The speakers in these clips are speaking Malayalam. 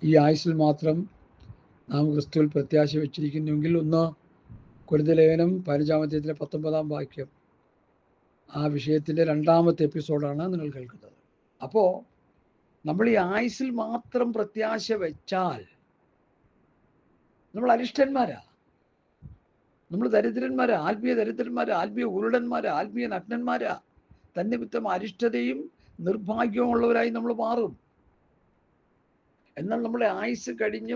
ഈ ആയുസ്സിൽ മാത്രം നാം ക്രിസ്തുവിൽ പ്രത്യാശ വെച്ചിരിക്കുന്നുവെങ്കിൽ 1 കൊരിന്ത്യർ ലേഖനം 15-ാം അധ്യായത്തിലെ 19-ാം വാക്യം ആ വിഷയത്തിൻ്റെ 2ാമത്തെ എപ്പിസോഡാണ് നിങ്ങൾ കേൾക്കുന്നത്. അപ്പോൾ നമ്മൾ ഈ ആയുസ്സിൽ മാത്രം പ്രത്യാശ വെച്ചാൽ നമ്മൾ അരിഷ്ടന്മാരാ, നമ്മൾ ദരിദ്രന്മാരാ, ആത്മീയ ദരിദ്രന്മാരാ, ആത്മീയ ഉരുടന്മാരാ, ആത്മീയ നഗ്നന്മാരാ. തന്നിമിത്തം അരിഷ്ടതയും നിർഭാഗ്യമുള്ളവരായി നമ്മൾ മാറും. എന്നാൽ നമ്മുടെ ആയുസ് കഴിഞ്ഞ്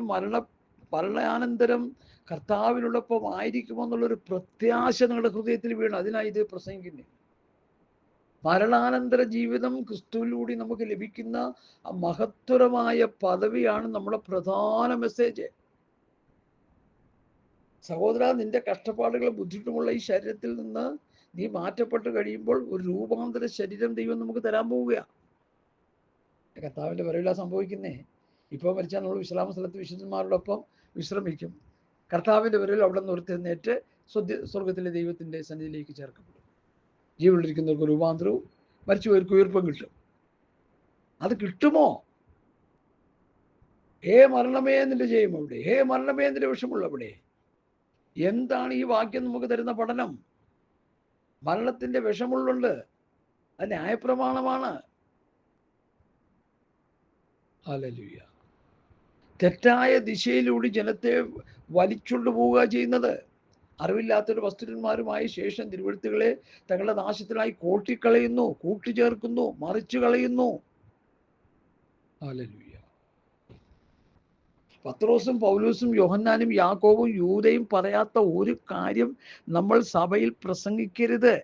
മരണാനന്തരം കർത്താവിനോടൊപ്പം ആയിരിക്കുമെന്നുള്ളൊരു പ്രത്യാശ നിങ്ങളുടെ ഹൃദയത്തിൽ വീണ്. അതിനായി ഇത് പ്രസംഗിക്കുന്നത്. മരണാനന്തര ജീവിതം ക്രിസ്തുവിലൂടെ നമുക്ക് ലഭിക്കുന്ന ആ മഹത്തരമായ പദവിയാണ് നമ്മുടെ പ്രധാന മെസ്സേജ്. സഹോദര, നിന്റെ കഷ്ടപ്പാടുകൾ ബുദ്ധിമുട്ടുമുള്ള ഈ ശരീരത്തിൽ നിന്ന് നീ മാറ്റപ്പെട്ട് കഴിയുമ്പോൾ ഒരു രൂപാന്തര ശരീരം ദൈവം നമുക്ക് തരാൻ പോവുകയാണ്. കർത്താവിൻ്റെ വരവിലാ സംഭവിക്കുന്നേ. ഇപ്പോൾ മരിച്ചാൽ നമ്മൾ വിശ്രാമ സ്ഥലത്ത് വിശുദ്ധന്മാരോടൊപ്പം വിശ്രമിക്കും. കർത്താവിൻ്റെ വരവിൽ അവിടെ നിന്ന് ഉയർത്തെഴുന്നേറ്റ് സ്വർഗത്തിലെ ദൈവത്തിൻ്റെ സന്നിധിയിലേക്ക് ചേർക്കപ്പെടും. ജീവനിലിരിക്കുന്നവർക്ക് രൂപാന്തരവും മരിച്ചുപോയവർക്ക് ഉയർപ്പും കിട്ടും. അത് കിട്ടുമോ? ഹേ മരണമേ നിന്റെ ജയം അവിടെ, ഹേ മരണമേ നിന്റെ വിഷമുള്ളവിടെ. എന്താണ് ഈ വാക്യം നമുക്ക് തരുന്ന പഠനം? മരണത്തിന്റെ വിഷമുള്ളുണ്ട്, അത് ന്യായപ്രമാണമാണ്. ഹല്ലേലൂയ. തെറ്റായ ദിശയിലൂടെ ജനത്തെ വലിച്ചുകൊണ്ട് പോവുക ചെയ്യുന്നത്. അറിവില്ലാത്തൊരു വസ്തുരന്മാരുമായി ശേഷം തിരുവെഴുത്തുകളെ തങ്ങളുടെ നാശത്തിനായി കോട്ടിക്കളയുന്നു, കൂട്ടിച്ചേർക്കുന്നു, മറിച്ചു കളയുന്നു. ഹല്ലേലൂയ. പത്രോസും പൗലോസും യോഹന്നാനും യാക്കോബും യൂദയും പറയാത്ത ഒരു കാര്യം നമ്മൾ സഭയിൽ പ്രസംഗിക്കരുത്.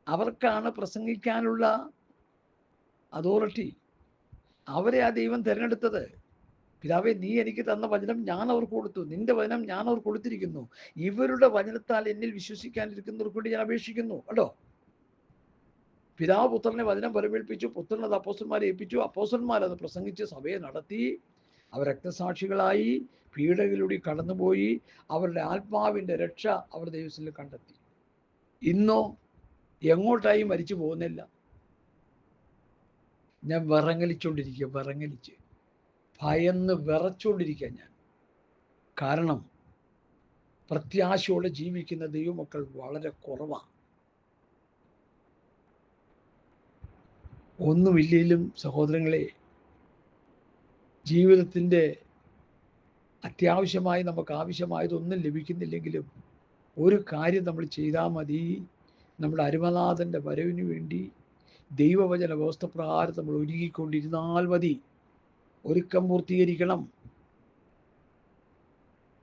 അവർക്കാണ് പ്രസംഗിക്കാനുള്ള അതോറിറ്റി. അവരെ ആ ദൈവം തിരഞ്ഞെടുത്തത്. പിതാവേ, നീ എനിക്ക് തന്ന വചനം ഞാൻ അവർക്ക് കൊടുത്തു, നിന്റെ വചനം ഞാൻ അവർക്ക് കൊടുത്തിരിക്കുന്നു. ഇവരുടെ വചനത്താൽ എന്നിൽ വിശ്വസിക്കാനിരിക്കുന്നവർക്ക് വേണ്ടി ഞാൻ അപേക്ഷിക്കുന്നു. കേട്ടോ, പിതാവ് പുത്രനെ വചനം പരമേൽപ്പിച്ചു, പുത്രൻ അത് അപ്പോസ്തലന്മാരെ ഏൽപ്പിച്ചു, അപ്പോസ്തലന്മാരത് പ്രസംഗിച്ച് സഭയെ നടത്തി. അവർ രക്തസാക്ഷികളായി പീഡകളിലൂടെ കടന്നുപോയി. അവരുടെ ആത്മാവിൻ്റെ രക്ഷ അവർ ദൈവത്തിൽ കണ്ടെത്തി. ഇന്നോ എങ്ങോട്ടായി മരിച്ചു പോകുന്നില്ല. ഞാൻ വിറങ്ങലിച്ചുകൊണ്ടിരിക്കുക, ഭയന്ന് വിറച്ചുകൊണ്ടിരിക്കുക ഞാൻ. കാരണം പ്രത്യാശയോടെ ജീവിക്കുന്ന ദൈവമക്കൾ വളരെ കുറവാണ്. ഒന്നുമില്ലെങ്കിലും സഹോദരങ്ങളെ, ജീവിതത്തിൻ്റെ അത്യാവശ്യമായി നമുക്ക് ആവശ്യമായതൊന്നും ലഭിക്കുന്നില്ലെങ്കിലും ഒരു കാര്യം നമ്മൾ ചെയ്താൽ മതി. നമ്മുടെ അരുമനാഥൻ്റെ വരവിന് വേണ്ടി ദൈവവചന വ്യവസ്ഥ പ്രകാരം നമ്മൾ ഒരുങ്ങിക്കൊണ്ടിരുന്നാൽ മതി. ഒരുക്കം പൂർത്തീകരിക്കണം.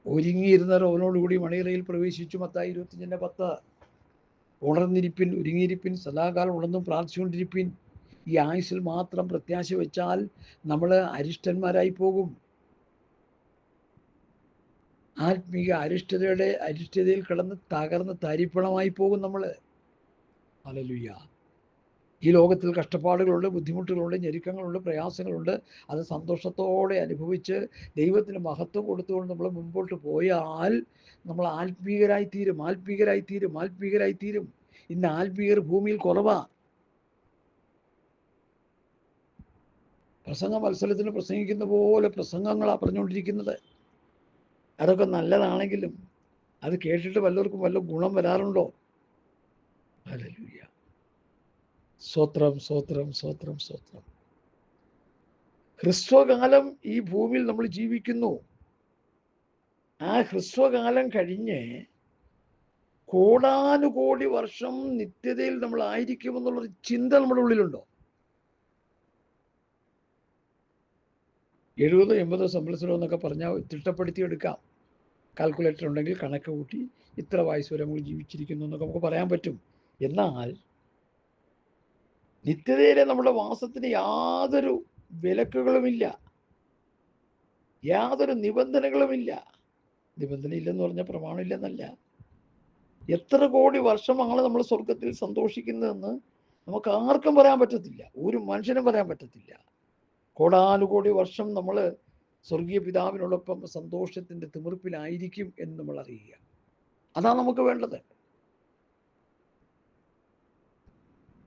ഒരുങ്ങിയിരുന്നവർ അവനോടുകൂടി മണിയറയിൽ പ്രവേശിച്ചു. മത്തായി 25:10. ഉണർന്നിരിപ്പിൻ, ഒരുങ്ങിയിരിപ്പിൻ, സദാകാലം ഉണർന്നും പ്രാർത്ഥിച്ചുകൊണ്ടിരിപ്പിൻ. ഈ ആയുസ്സിൽ മാത്രം പ്രത്യാശ വെച്ചാൽ നമ്മൾ അരിഷ്ടന്മാരായി പോകും. ആത്മീയ അരിഷ്ടതയിൽ കിടന്ന് തകർന്ന് തരിപ്പണമായി പോകും നമ്മൾ. ഹല്ലേലൂയ. ഈ ലോകത്തിൽ കഷ്ടപ്പാടുകളുണ്ട്, ബുദ്ധിമുട്ടുകളുണ്ട്, ഞെരുക്കങ്ങളുണ്ട്, പ്രയാസങ്ങളുണ്ട്. അത് സന്തോഷത്തോടെ അനുഭവിച്ച് ദൈവത്തിന് മഹത്വം കൊടുത്തുകൊണ്ട് നമ്മൾ മുമ്പോട്ട് പോയാൽ നമ്മൾ ആത്മീകരായിത്തീരും. ഇന്ന് ആത്മീയർ ഭൂമിയിൽ കുറവാണ്. പ്രസംഗ മത്സരത്തിന് പ്രസംഗിക്കുന്ന പോലെ പ്രസംഗങ്ങളാണ് പറഞ്ഞുകൊണ്ടിരിക്കുന്നത്. അതൊക്കെ നല്ലതാണെങ്കിലും അത് കേട്ടിട്ട് വല്ലവർക്കും വല്ല ഗുണം വരാറുണ്ടോ? ഹല്ലേലൂയ. സ്തോത്രം. ഹ്രസ്വകാലം ഈ ഭൂമിയിൽ നമ്മൾ ജീവിക്കുന്നു. ആ ഹ്രസ്വകാലം കഴിഞ്ഞ് കോടാനുകോടി വർഷം നിത്യതയിൽ നമ്മൾ ആയിരിക്കുമെന്നുള്ളൊരു ചിന്ത നമ്മുടെ ഉള്ളിലുണ്ടോ? 70-80 സംവത്സരം എന്നൊക്കെ പറഞ്ഞാൽ തിട്ടപ്പെടുത്തിയെടുക്കാം. കാൽക്കുലേറ്റർ ഉണ്ടെങ്കിൽ കണക്ക് കൂട്ടി ഇത്ര വയസ്സ് വരെ നമ്മൾ ജീവിച്ചിരിക്കുന്നു എന്നൊക്കെ നമുക്ക് പറയാൻ പറ്റും. എന്നാൽ നിത്യതയിലെ നമ്മുടെ വാസത്തിന് യാതൊരു വിലക്കുകളുമില്ല, യാതൊരു നിബന്ധനകളുമില്ല. നിബന്ധനയില്ലെന്ന് പറഞ്ഞാൽ പ്രമാണമില്ലെന്നല്ല. എത്ര കോടി വർഷമാണ് നമ്മൾ സ്വർഗത്തിൽ സന്തോഷിക്കുന്നതെന്ന് നമുക്ക് ആർക്കും പറയാൻ പറ്റത്തില്ല, ഒരു മനുഷ്യനും പറയാൻ പറ്റത്തില്ല. കോടാനുകോടി വർഷം നമ്മൾ സ്വർഗീയ പിതാവിനോടൊപ്പം സന്തോഷത്തിൻ്റെ തിമിർപ്പിലായിരിക്കും എന്ന് നമ്മൾ അറിയുക. അതാണ് നമുക്ക് വേണ്ടത്.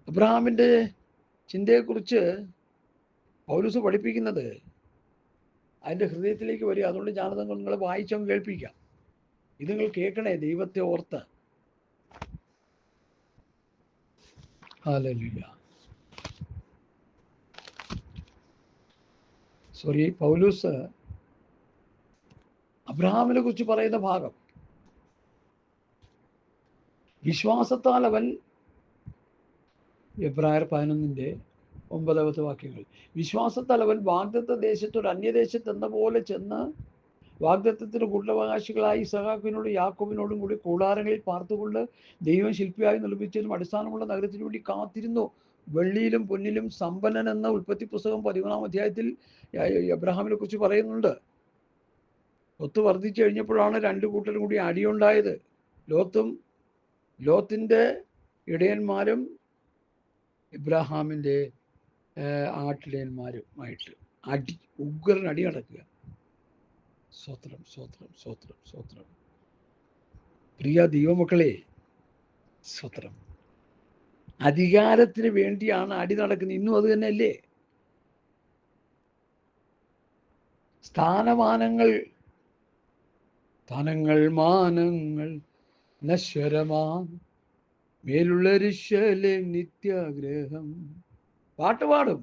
അബ്രഹാമിൻ്റെ ചിന്തയെക്കുറിച്ച് പൗലോസ് പഠിപ്പിക്കുന്നത് അതിൻ്റെ ഹൃദയത്തിലേക്ക് വരിക. അതുകൊണ്ട് ഞാനത് നിങ്ങളെ വായിച്ചങ്ങ് കേൾപ്പിക്കാം. ഇത് നിങ്ങൾ കേൾക്കണേ, ദൈവത്തെ ഓർത്ത്. ഹല്ലേലൂയ. പൗലോസ് അബ്രഹാമിനെ കുറിച്ച് പറയുന്ന ഭാഗം, വിശ്വാസത്താൽ അവൻ, എബ്രായർ 11:9 വാക്യങ്ങൾ, വിശ്വാസത്താൽ അവൻ വാഗ്ദത്ത ദേശത്തോട് അന്യദേശത്ത് എന്ന പോലെ ചെന്ന് വാഗ്ദത്തത്തിന് കൂട്ടവകാശികളായി ഇസഹാക്കിനോടും യാക്കോബിനോടും കൂടി കൂടാരങ്ങളിൽ പാർത്തുകൊണ്ട് ദൈവം ശില്പിയായി നിർമ്മിച്ചതിനും അടിസ്ഥാനമുള്ള നഗരത്തിനു വേണ്ടി കാത്തിരുന്നു. വെള്ളിയിലും പൊന്നിലും സമ്പന്നൻ എന്ന ഉൽപ്പത്തി പുസ്തകം 13-ാം അധ്യായത്തിൽ എബ്രഹാമിനെ കുറിച്ച് പറയുന്നുണ്ട്. ഒത്ത് വർദ്ധിച്ചു കഴിഞ്ഞപ്പോഴാണ് രണ്ടു കൂട്ടരും കൂടി അടിയുണ്ടായത്. ലോത്തിന്റെ ഇടയന്മാരും ഇബ്രാഹാമിൻ്റെ ആട്ടിടയന്മാരുമായിട്ട് ഉഗ്രൻ അടി നടക്കുക. സ്വത്രം സ്വത്രം സ്വത്രം സ്വത്രം. പ്രിയ ദൈവമക്കളെ, സ്വത്രം. അധികാരത്തിന് വേണ്ടിയാണ് അടി നടക്കുന്നത്. ഇന്നും അത് തന്നെയല്ലേ? സ്ഥാനമാനങ്ങൾ മാനങ്ങൾ നശ്വരമാ മേലുള്ള നിത്യാഗ്രഹം. പാട്ട് പാടും,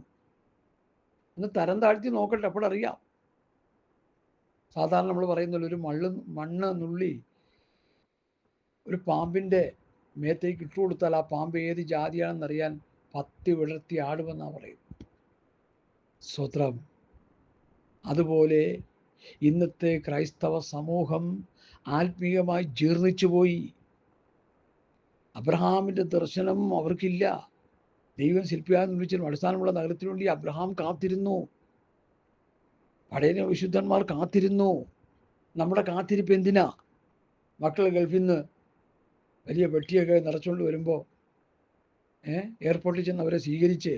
ഒന്ന് തരം താഴ്ത്തി നോക്കട്ടെ, അപ്പോഴറിയാം. സാധാരണ നമ്മൾ പറയുന്നല്ലോ, ഒരു മണ്ണ് നുള്ളി ഒരു പാമ്പിൻ്റെ മേത്തേക്ക് ഇട്ടു കൊടുത്താൽ ആ പാമ്പ് ഏത് ജാതിയാണെന്നറിയാൻ പത്തി വിടർത്തി ആടുമെന്നാണ് പറയുന്നത്. സ്വത്രം. അതുപോലെ ഇന്നത്തെ ക്രൈസ്തവ സമൂഹം ആത്മീയമായി ജീർണിച്ചു പോയി. അബ്രഹാമിൻ്റെ ദർശനം അവർക്കില്ല. ദൈവം ശില്പിയായി നിർമ്മിച്ചതിനും അടിസ്ഥാനമുള്ള നഗരത്തിനു വേണ്ടി അബ്രഹാം കാത്തിരുന്നു. പഴയ വിശുദ്ധന്മാർ കാത്തിരുന്നു. നമ്മുടെ കാത്തിരിപ്പ് എന്തിനാ? മക്കൾ ഗൾഫിൽ നിന്ന് വലിയ പെട്ടിയൊക്കെ നിറച്ചുകൊണ്ട് വരുമ്പോൾ എയർപോർട്ടിൽ ചെന്ന് അവരെ സ്വീകരിച്ച്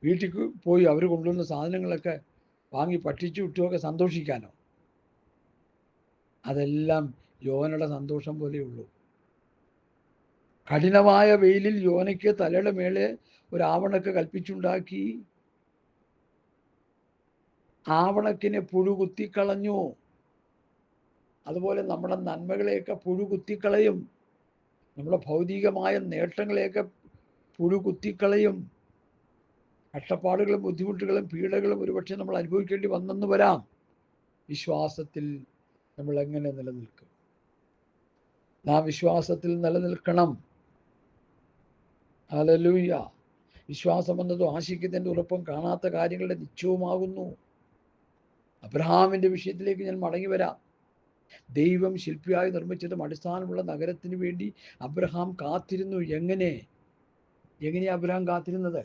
വീട്ടിൽ പോയി അവർ കൊണ്ടുവന്ന സാധനങ്ങളൊക്കെ വാങ്ങി പറ്റിച്ചു വിട്ടുമൊക്കെ സന്തോഷിക്കാനോ? അതെല്ലാം യോനയുടെ സന്തോഷം പോലെയുള്ളൂ. കഠിനമായ വെയിലിൽ യോനയ്ക്ക് തലയുടെ മേലെ ഒരു ആവണക്ക് കൽപ്പിച്ചുണ്ടാക്കി ആവണക്കിനെ പുഴു കുത്തിക്കളഞ്ഞു. അതുപോലെ നമ്മുടെ നന്മകളെയൊക്കെ പുഴു കുത്തിക്കളയും. നമ്മുടെ ഭൗതികമായ നേട്ടങ്ങളെയൊക്കെ പുഴു കുത്തിക്കളയും. കഷ്ടപ്പാടുകളും ബുദ്ധിമുട്ടുകളും പീഡകളും ഒരുപക്ഷെ നമ്മൾ അനുഭവിക്കേണ്ടി വന്നെന്ന് വരാം. വിശ്വാസത്തിൽ നമ്മൾ എങ്ങനെ നിലനിൽക്കും? നാം വിശ്വാസത്തിൽ നിലനിൽക്കണം. ഹല്ലേലൂയ. വിശ്വാസം എന്നതും ആശിക്കുന്നതിൻ്റെ ഉറപ്പും കാണാത്ത കാര്യങ്ങളുടെ നിശ്ചയവുമാകുന്നു. അബ്രഹാമിൻ്റെ വിഷയത്തിലേക്ക് ഞാൻ മടങ്ങി വരാം. ദൈവം ശില്പിയായി നിർമ്മിച്ചതും അടിസ്ഥാനമുള്ള നഗരത്തിന് വേണ്ടി അബ്രഹാം കാത്തിരുന്നു. എങ്ങനെയാ അബ്രഹാം കാത്തിരുന്നത്?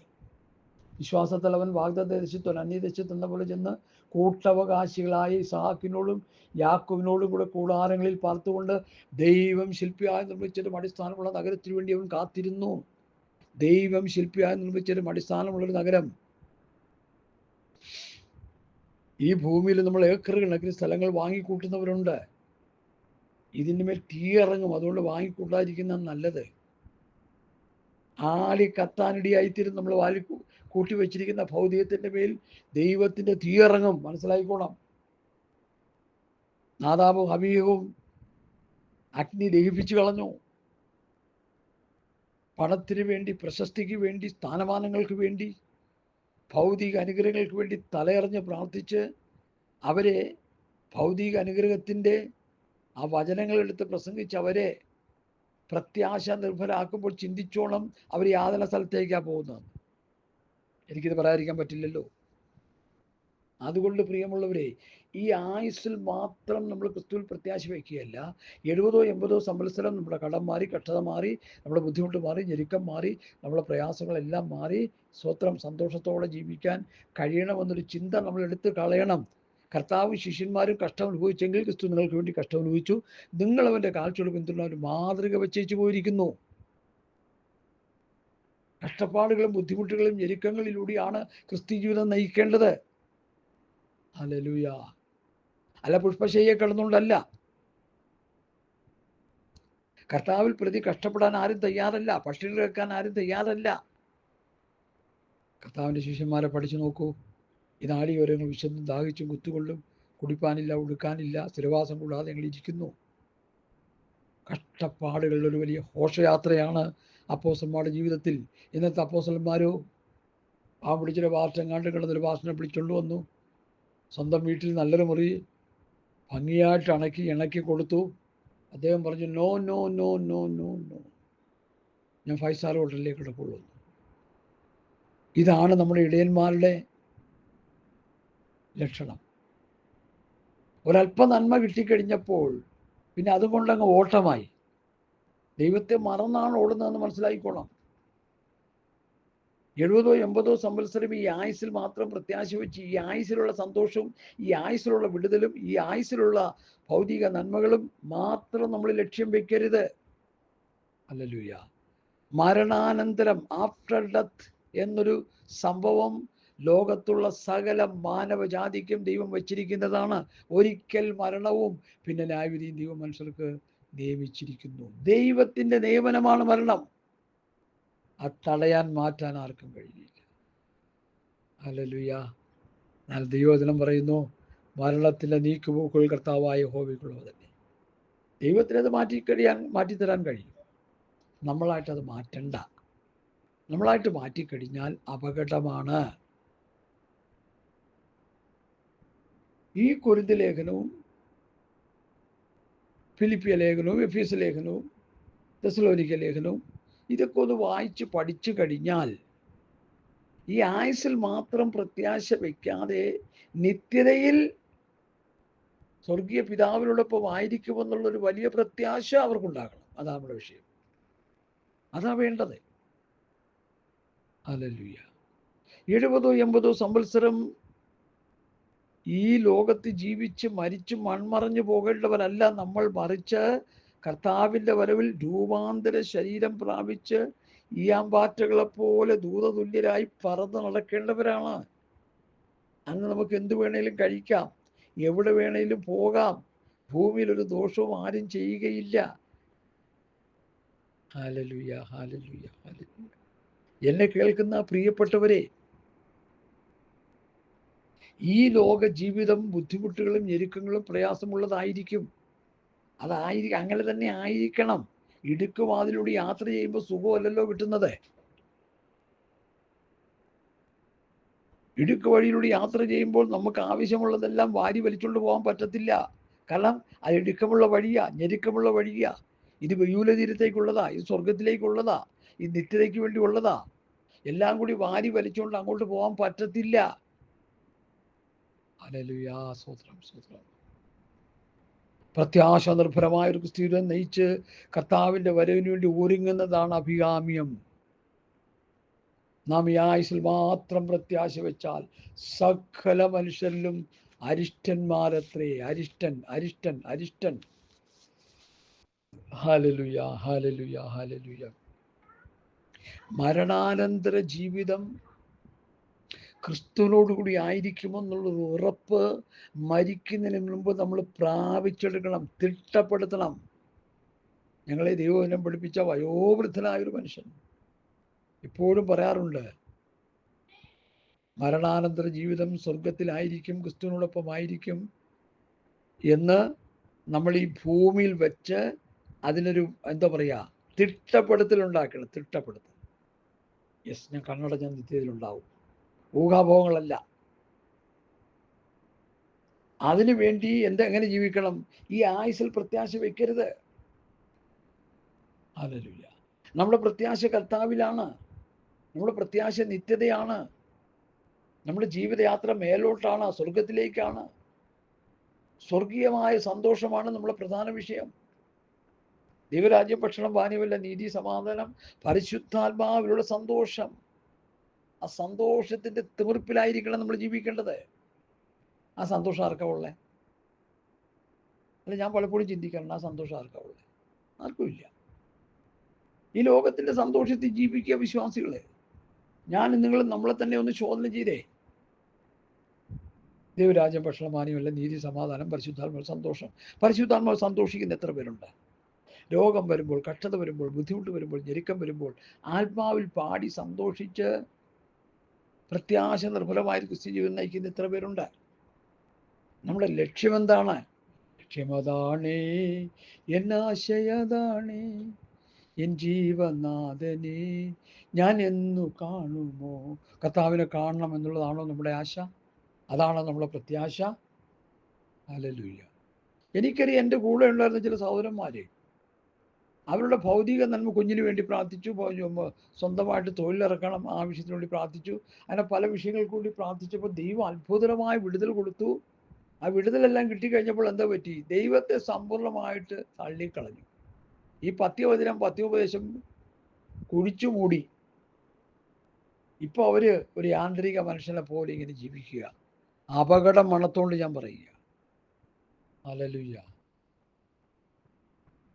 വിശ്വാസത്തിൽ അവൻ വാഗ്ദത്ത ദേശത്തോ അന്യദേശത്ത് എന്ന പോലെ ചെന്ന് കൂട്ടവകാശികളായ ഇസഹാക്കിനോടും യാക്കോബിനോടും കൂടെ കൂടാരങ്ങളിൽ പാർത്തുകൊണ്ട് ദൈവം ശില്പിയായി നിർമ്മിച്ചതും അടിസ്ഥാനമുള്ള നഗരത്തിന് വേണ്ടി അവൻ കാത്തിരുന്നു. ദൈവം ശില്പിയായി നിർമ്മിച്ചതും അടിസ്ഥാനമുള്ളൊരു നഗരം. ഈ ഭൂമിയിൽ നമ്മൾ ഏക്കർ കണക്കിന് സ്ഥലങ്ങൾ വാങ്ങിക്കൂട്ടുന്നവരുണ്ട്. ഇതിൻ്റെ മേൽ തീയിറങ്ങും. അതുകൊണ്ട് വാങ്ങിക്കൂട്ടാതിരിക്കുന്ന നല്ലത്. ആളി കത്താനിടയായിത്തീരും നമ്മൾ കൂട്ടി വെച്ചിരിക്കുന്ന ഭൗതികത്തിൻ്റെ മേൽ ദൈവത്തിൻ്റെ തീയിറങ്ങും. മനസ്സിലായിക്കോണം. നാദാബും അബീഹും അഗ്നി ദഹിപ്പിച്ചു കളഞ്ഞു. പണത്തിന് വേണ്ടി, പ്രശസ്തിക്ക് വേണ്ടി, സ്ഥാനമാനങ്ങൾക്ക് വേണ്ടി, ഭൗതിക അനുഗ്രഹങ്ങൾക്ക് വേണ്ടി തലയറിഞ്ഞ് പ്രാർത്ഥിച്ച് അവരെ ഭൗതിക അനുഗ്രഹത്തിൻ്റെ ആ വചനങ്ങളെടുത്ത് പ്രസംഗിച്ച് അവരെ പ്രത്യാശ നിർഭരാക്കുമ്പോൾ ചിന്തിച്ചോണം അവർ യാതന സ്ഥലത്തേക്കാണ് പോകുന്നത്. എനിക്കിത് പറയാതിരിക്കാൻ പറ്റില്ലല്ലോ. അതുകൊണ്ട് പ്രിയമുള്ളവരെ, ഈ ആയുസ്സിൽ മാത്രം നമ്മൾ ക്രിസ്തുവിൽ പ്രത്യാശ വയ്ക്കുകയല്ല. 70-80 സംവത്സരം നമ്മുടെ കടം മാറി, കഷ്ടത മാറി, നമ്മുടെ ബുദ്ധിമുട്ട് മാറി, ഞെരുക്കം മാറി, നമ്മുടെ പ്രയാസങ്ങളെല്ലാം മാറി സ്വത്രം സന്തോഷത്തോടെ ജീവിക്കാൻ കഴിയണമെന്നൊരു ചിന്ത നമ്മൾ എടുത്ത് കളയണം. കർത്താവും ശിഷ്യന്മാരും കഷ്ടം അനുഭവിച്ചെങ്കിൽ ക്രിസ്തു നിങ്ങൾക്ക് വേണ്ടി കഷ്ടം അനുഭവിച്ചു. നിങ്ങൾ അവൻ്റെ കാഴ്ചയോട് പിന്തുടരുന്ന ഒരു മാതൃക വെച്ചേച്ചു പോയിരിക്കുന്നു. കഷ്ടപ്പാടുകളും ബുദ്ധിമുട്ടുകളും ഞെരുക്കങ്ങളിലൂടെയാണ് ക്രിസ്തു ജീവിതം നയിക്കേണ്ടത്. ഹല്ലേലൂയ. അല്ല പുഷ്പശയ്യയെ കിടന്നുകൊണ്ടല്ല. കർത്താവിൽ പ്രതി കഷ്ടപ്പെടാൻ ആരും തയ്യാറല്ല. പട്ടിണി കിടക്കാൻ ആരും തയ്യാറല്ല. കർത്താവിൻ്റെ ശിഷ്യന്മാരെ പഠിച്ചു നോക്കൂ. ഈ നാളിയോരങ്ങൾ വിശന്നും ദാഹിച്ചും കുത്തുകൊള്ളും, കുടിപ്പാനില്ല, ഉടുക്കാനില്ല, സ്ഥിരവാസം കൂടാതെ ഞങ്ങൾ ഇരിക്കുന്നു. കഷ്ടപ്പാടുകളുടെ ഒരു വലിയ ഘോഷയാത്രയാണ് അപ്പോസ്തലന്മാരുടെ ജീവിതത്തിൽ. ഇന്നത്തെ അപ്പോസ്തലന്മാരോ ആ പിടിച്ചൊരു ഭാഷങ്ങാണ്ട് കിടന്നൊരു ഭാഷനെ പിടിച്ചുകൊണ്ട് വന്നു. സ്വന്തം വീട്ടിൽ നല്ലൊരു മുറി ഭംഗിയായിട്ട് ഇണക്കി കൊടുത്തു. അദ്ദേഹം പറഞ്ഞു, no no no no no no, ഞാൻ 5 സ്റ്റാർ ഹോട്ടലിലേക്ക് കിടക്കുള്ളൂ. ഇതാണ് നമ്മുടെ ഇടയന്മാരുടെ ലക്ഷണം. ഒരല്പം നന്മ കിട്ടിക്കഴിഞ്ഞപ്പോൾ പിന്നെ അതുകൊണ്ടങ്ങ് ഓട്ടമായി. ദൈവത്തെ മറന്നാണ് ഓടുന്നതെന്ന് മനസ്സിലാക്കിക്കോളാം. 70 80 സംവത്സരം ഈ ആയുസിൽ മാത്രം പ്രത്യാശ വെച്ച് ഈ ആയുസിലുള്ള സന്തോഷവും ഈ ആയുസിലുള്ള വിടുതലും ഈ ആയുസിലുള്ള ഭൗതിക നന്മകളും മാത്രം നമ്മൾ ലക്ഷ്യം വെക്കരുത്. ഹല്ലേലൂയ. മരണാനന്തരം, ആഫ്റ്റർ ഡെത്ത് എന്നൊരു സംഭവം ലോകത്തുള്ള സകല മാനവജാതിക്കും ദൈവം വച്ചിരിക്കുന്നതാണ്. ഒരിക്കൽ മരണവും പിന്നെ ന്യായവിധിയും ദൈവം മനുഷ്യർക്ക് നിയമിച്ചിരിക്കുന്നു. ദൈവത്തിൻ്റെ നിയമനമാണ് മരണം. അത് തടയാൻ, മാറ്റാൻ ആർക്കും കഴിയില്ല. ഹല്ലേലൂയ. എന്നാൽ ദൈവവചനം പറയുന്നു, മരണത്തിൻ്റെ നീക്കുപോക്കുകൾ കർത്താവായ യഹോവയ്ക്കുള്ളത് തന്നെ. ദൈവത്തിനത് മാറ്റിത്തരാൻ കഴിയും. നമ്മളായിട്ടത് മാറ്റണ്ട. നമ്മളായിട്ട് മാറ്റിക്കഴിഞ്ഞാൽ അപകടമാണ്. ഈ കൊരിന്ത്യർ ലേഖനവും ഫിലിപ്പിയ ലേഖനവും എഫേസ്യ ലേഖനവും തെസ്സലോനിക്ക ലേഖനവും ഇതൊക്കെ ഒന്ന് വായിച്ച് പഠിച്ചു കഴിഞ്ഞാൽ ഈ ആയുസ്സിൽ മാത്രം പ്രത്യാശ വയ്ക്കാതെ നിത്യതയിൽ സ്വർഗീയ പിതാവിനോടൊപ്പം ആയിരിക്കുമെന്നുള്ളൊരു വലിയ പ്രത്യാശ അവർക്കുണ്ടാകണം. അതാണ് നമ്മുടെ വിഷയം. അതാ വേണ്ടത്. ഹല്ലേലൂയ. 70 80 സംവത്സരം ഈ ലോകത്ത് ജീവിച്ച് മരിച്ച് മൺമറഞ്ഞു പോകേണ്ടവരല്ല നമ്മൾ. മറിച്ച് കർത്താവിൻ്റെ വരവിൽ രൂപാന്തര ശരീരം പ്രാപിച്ച് ഈയാമ്പാറ്റകളെപ്പോലെ ദൂതതുല്യരായി പറന്ന് നടക്കേണ്ടവരാണ്. അന്ന് നമുക്ക് എന്ത് വേണേലും കഴിക്കാം, എവിടെ വേണേലും പോകാം, ഭൂമിയിൽ ഒരു ദോഷവും ആരും ചെയ്യുകയില്ല. ഹല്ലേലൂയ, ഹല്ലേലൂയ, ഹല്ലേലൂയ. എന്നെ കേൾക്കുന്ന പ്രിയപ്പെട്ടവരെ, ഈ ലോക ജീവിതം ബുദ്ധിമുട്ടുകളും ഞെരുക്കങ്ങളും പ്രയാസമുള്ളതായിരിക്കും. അങ്ങനെ തന്നെ ആയിരിക്കണം. ഇടുക്കുവാതിലൂടെ യാത്ര ചെയ്യുമ്പോൾ സുഖമല്ലല്ലോ കിട്ടുന്നത്. ഇടുക്ക് വഴിയിലൂടെ യാത്ര ചെയ്യുമ്പോൾ നമുക്ക് ആവശ്യമുള്ളതെല്ലാം വാരി വലിച്ചുകൊണ്ട് പോകാൻ പറ്റത്തില്ല. കാരണം അത് ഇടുക്കമുള്ള വഴിയാ, ഞെരുക്കമുള്ള വഴിയാ. ഇത് വെയ്യൂല തീരത്തേക്കുള്ളതാ, ഇത് സ്വർഗത്തിലേക്കുള്ളതാ, ഇത് നിത്യതയ്ക്ക് വേണ്ടി ഉള്ളതാ. എല്ലാം കൂടി വാരി വലിച്ചുകൊണ്ട് അങ്ങോട്ട് പോകാൻ പറ്റത്തില്ല. ഹല്ലേലൂയ, സ്തോത്രം, സ്തോത്രം. പ്രത്യാശ നിർഭരമായ ഒരു ക്രിസ്തുവിനെ നയിച്ച് കർത്താവിൻ്റെ വരവിന് വേണ്ടി ഒരുങ്ങുന്നതാണ് അഭികാമ്യം. നാം ഈ ആയുസ്സിൽ മാത്രം പ്രത്യാശ വെച്ചാൽ സകല മനുഷ്യരിലും അരിഷ്ടന്മാരത്രേ. അരിഷ്ടൻ, അരിഷ്ടൻ, അരിഷ്ടൻ. ഹല്ലേലൂയ, ഹല്ലേലൂയ, ഹല്ലേലൂയ. മരണാനന്തര ജീവിതം ക്രിസ്തുവിനോടുകൂടി ആയിരിക്കുമെന്നുള്ളൊരു ഉറപ്പ് മരിക്കുന്നതിന് മുമ്പ് നമ്മൾ പ്രാപിച്ചെടുക്കണം, തിട്ടപ്പെടുത്തണം. ഞങ്ങളെ ദൈവവചനം പഠിപ്പിച്ച വയോവൃദ്ധനായൊരു മനുഷ്യൻ ഇപ്പോഴും പറയാറുണ്ട്, മരണാനന്തര ജീവിതം സ്വർഗത്തിലായിരിക്കും, ക്രിസ്തുവിനോടൊപ്പമായിരിക്കും എന്ന് നമ്മൾ ഈ ഭൂമിയിൽ വെച്ച് അതിനൊരു എന്താ പറയുക, തിട്ടപ്പെടുത്തലുണ്ടാക്കണം. തിട്ടപ്പെടുത്തൽ. യെസ്, ഞാൻ കണ്ണടഞ്ഞ നിത്യതയിലുണ്ടാവും. ഊഹാഭോഗങ്ങളല്ല. അതിനു വേണ്ടി എങ്ങനെ ജീവിക്കണം? ഈ ആയുസ്സിൽ പ്രത്യാശ വെക്കരുത്. ഹല്ലേലൂയ. നമ്മുടെ പ്രത്യാശ കർത്താവിലാണ്. നമ്മുടെ പ്രത്യാശ നിത്യതയാണ്. നമ്മുടെ ജീവിതയാത്ര മേലോട്ടാണ്, സ്വർഗത്തിലേക്കാണ്. സ്വർഗീയമായ സന്തോഷമാണ് നമ്മുടെ പ്രധാന വിഷയം. ദൈവരാജ്യം, ഭക്ഷണം, പാനീയമല്ല, നീതി, സമാധാനം, പരിശുദ്ധാത്മാവിലുള്ള സന്തോഷം. ആ സന്തോഷത്തിന്റെ തിമിർപ്പിലായിരിക്കണം നമ്മൾ ജീവിക്കേണ്ടത്. ആ സന്തോഷം ആർക്കാ ഉള്ളത്? അല്ല, ഞാൻ പലപ്പോഴും ചിന്തിക്കാറുണ്ട്, ആ സന്തോഷം ആർക്കാ ഉള്ളത്? ആർക്കും ഇല്ല. ഈ ലോകത്തിന്റെ സന്തോഷത്തിൽ ജീവിക്കുക വിശ്വാസികളെ. ഞാൻ നിങ്ങൾ നമ്മളെ തന്നെ ഒന്ന് ശോധന ചെയ്തേ. ദൈവരാജ്യം, ഭക്ഷണം, പാനീയമല്ല, നീതി, സമാധാനം, പരിശുദ്ധാത്മാവ്, സന്തോഷം. പരിശുദ്ധാത്മാവ് സന്തോഷിക്കുന്ന എത്ര പേരുണ്ട്? രോഗം വരുമ്പോൾ, കഷ്ടത വരുമ്പോൾ, ബുദ്ധിമുട്ട് വരുമ്പോൾ, ഞെരുക്കം വരുമ്പോൾ ആത്മാവിൽ പാടി സന്തോഷിച്ച് പ്രത്യാശ നിർഭരമായ ക്രിസ്ത്യൻ ജീവിതം നയിക്കുന്ന ഇത്ര പേരുണ്ട്. നമ്മുടെ ലക്ഷ്യം എന്താണ്? ലക്ഷ്യമതാണേ, എന്നാശയതാണേ, എൻ ജീവനാഥനെ ഞാൻ എന്നു കാണുമോ. കർത്താവിനെ കാണണം എന്നുള്ളതാണോ നമ്മുടെ ആശ? അതാണോ നമ്മുടെ പ്രത്യാശ? ഹല്ലേലൂയ. എനിക്കറിയാം, എൻ്റെ കൂടെ ഉണ്ടായിരുന്ന ചില സഹോദരന്മാര് അവരുടെ ഭൗതിക നന്മ, കുഞ്ഞിന് വേണ്ടി പ്രാർത്ഥിച്ചു, സ്വന്തമായിട്ട് തൊഴിലിറക്കണം ആവശ്യത്തിന് വേണ്ടി പ്രാർത്ഥിച്ചു, അങ്ങനെ പല വിഷയങ്ങൾക്ക് വേണ്ടി പ്രാർത്ഥിച്ചപ്പോൾ ദൈവം അത്ഭുതകരമായ വിടുതൽ കൊടുത്തു. ആ വിടുതലെല്ലാം കിട്ടിക്കഴിഞ്ഞപ്പോൾ എന്താ പറ്റി? ദൈവത്തെ സമ്പൂർണ്ണമായിട്ട് തള്ളിക്കളഞ്ഞു. ഈ പഥ്യവചനം, പഥ്യോപദേശം കുഴിച്ചു മൂടി. ഇപ്പോൾ അവര് ഒരു യാന്ത്രിക മനുഷ്യനെ പോലെ ഇങ്ങനെ ജീവിക്കുക. അപകടം മണത്തോണ്ട് ഞാൻ പറയുക. ഹല്ലേലൂയ.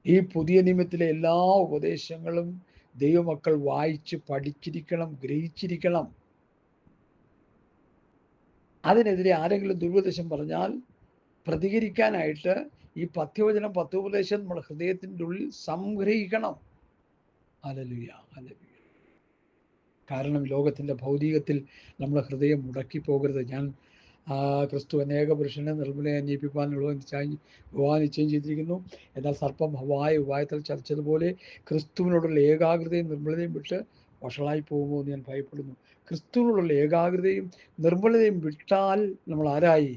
ഈ പുതിയ നിയമത്തിലെ എല്ലാ ഉപദേശങ്ങളും ദൈവമക്കൾ വായിച്ച് പഠിച്ചിരിക്കണം, ഗ്രഹിച്ചിരിക്കണം. അതിനെതിരെ ആരെങ്കിലും ദുരുപദേശം പറഞ്ഞാൽ പ്രതികരിക്കാനായിട്ട് ഈ പഥ്യവചനം, പഥ്യോപദേശം നമ്മുടെ ഹൃദയത്തിൻ്റെ ഉള്ളിൽ സംഗ്രഹിക്കണം. Hallelujah, hallelujah. കാരണം ലോകത്തിൻ്റെ ഭൗതികത്തിൽ നമ്മുടെ ഹൃദയം മുടക്കിപ്പോകരുത്. ഞാൻ ക്രിസ്തു അനേക പുരുഷനെ നിർമ്മലയെ അന്വേഷിപ്പാനുള്ള നിശ്ചയം ചെയ്തിരിക്കുന്നു. എന്നാൽ സർപ്പം ഉപായത്തിൽ ചതിച്ചതുപോലെ ക്രിസ്തുവിനോടുള്ള ഏകാഗ്രതയും നിർമ്മലതയും വിട്ട് വഷളായി പോകുമോ എന്ന് ഞാൻ ഭയപ്പെടുന്നു. ക്രിസ്തുവിനോടുള്ള ഏകാഗ്രതയും നിർമ്മലതയും വിട്ടാൽ നമ്മൾ ആരായി?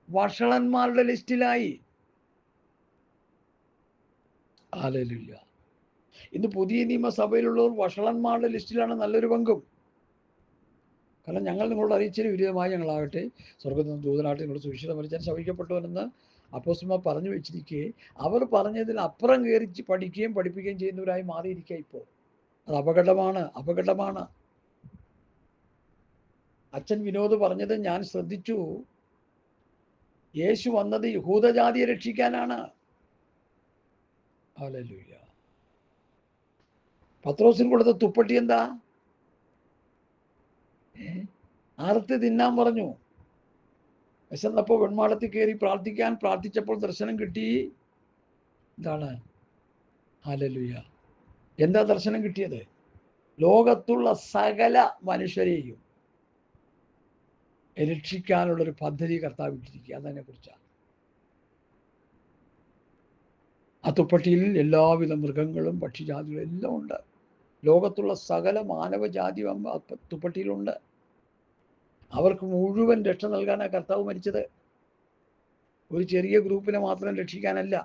വഷളന്മാരുടെ ലിസ്റ്റിലായി. ഹല്ലേലൂയ. ഇന്ന് പുതിയ നിയമസഭയിലുള്ളവർ വഷളന്മാരുടെ ലിസ്റ്റിലാണ് നല്ലൊരു പങ്കും. കാരണം ഞങ്ങൾ നിങ്ങളോട് അറിയിച്ചതിന് വിരുദ്ധമായി ഞങ്ങളാകട്ടെ സ്വർഗ്ഗത്തിൽ നിന്ന് ദൂതനായിട്ട് നിങ്ങളുടെ സുവിശേഷം അറിയിച്ചാൽ ശപിക്കപ്പെട്ടവനെന്ന് അപ്പോസ്തലന്മാർ പറഞ്ഞു വെച്ചിരിക്കെ അവർ പറഞ്ഞതിൽ അപ്പുറം കയറി പഠിക്കുകയും പഠിപ്പിക്കുകയും ചെയ്യുന്നവരായി മാറിയിരിക്കുക. ഇപ്പോൾ അത് അപകടമാണ്, അപകടമാണ്. അച്ഛൻ വിനോദ് പറഞ്ഞത് ഞാൻ ശ്രദ്ധിച്ചു. യേശു വന്നത് യഹൂദജാതിയെ രക്ഷിക്കാനാണ്. ഹല്ലേലൂയ. പത്രോസിന് കൊടുത്ത തുപ്പട്ടി എന്താ? അറുത്ത് തിന്നാൻ പറഞ്ഞു. വിശന്നപ്പോൾ വെൺമാടത്തിൽ കയറി പ്രാർത്ഥിച്ചപ്പോൾ ദർശനം കിട്ടി. എന്താണ്? ഹല്ലേലൂയ. എന്താ ദർശനം കിട്ടിയത്? ലോകത്തുള്ള സകല മനുഷ്യരെയും രക്ഷിക്കാനുള്ളൊരു പദ്ധതി കർത്താവ് ഇട്ടിരിക്കുക. അതിനെ കുറിച്ചാണ്. ആ തുപ്പട്ടിയിൽ എല്ലാവിധ മൃഗങ്ങളും പക്ഷിജാതികളും എല്ലാം ഉണ്ട്. ലോകത്തുള്ള സകല മാനവജാതി തുപ്പട്ടിയിലുണ്ട്. അവർക്ക് മുഴുവൻ രക്ഷ നൽകാനാണ് കർത്താവ് മരിച്ചത്. ഒരു ചെറിയ ഗ്രൂപ്പിനെ മാത്രം രക്ഷിക്കാനല്ല.